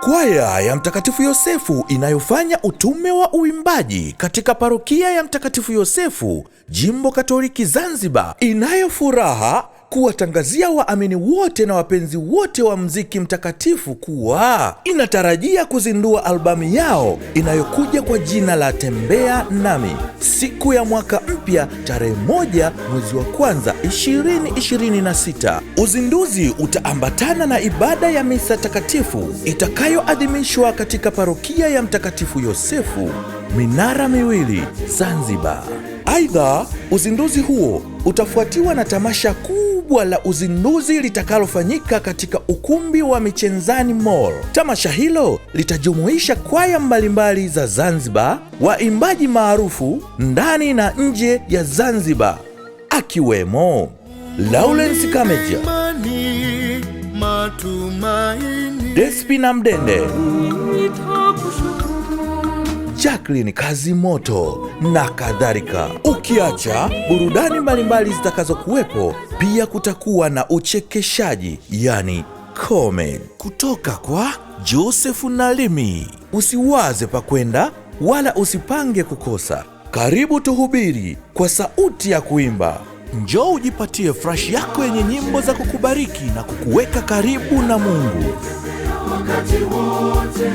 Kwaya ya Mtakatifu Yosefu inayofanya utume wa uimbaji katika parokia ya Mtakatifu Yosefu, Jimbo Katoliki Zanzibar, inayo furaha kuwatangazia waamini wote na wapenzi wote wa muziki mtakatifu kuwa inatarajia kuzindua albamu yao inayokuja kwa jina la Tembea Nami siku ya mwaka mpya tarehe 1 mwezi wa kwanza 2026. Uzinduzi utaambatana na ibada ya misa takatifu itakayoadhimishwa katika parokia ya Mtakatifu Yosefu, Minara Miwili, Zanzibar. Aidha, uzinduzi huo utafuatiwa na tamasha kubwa la uzinduzi litakalofanyika katika ukumbi wa Michenzani Mall. Tamasha hilo litajumuisha kwaya mbalimbali za Zanzibar, waimbaji maarufu ndani na nje ya Zanzibar, akiwemo Lawrence Kameja, Despina Mdende, Jacqueline Kazimoto na kadhalika. Ukiacha burudani mbalimbali zitakazokuwepo, pia kutakuwa na uchekeshaji, yani comedy, kutoka kwa Joseph Nalimi. Usiwaze pa kwenda wala usipange kukosa. Karibu tuhubiri kwa sauti ya kuimba. Njoo ujipatie fresh yako yenye nyimbo za kukubariki na kukuweka karibu na Mungu. Wakati wote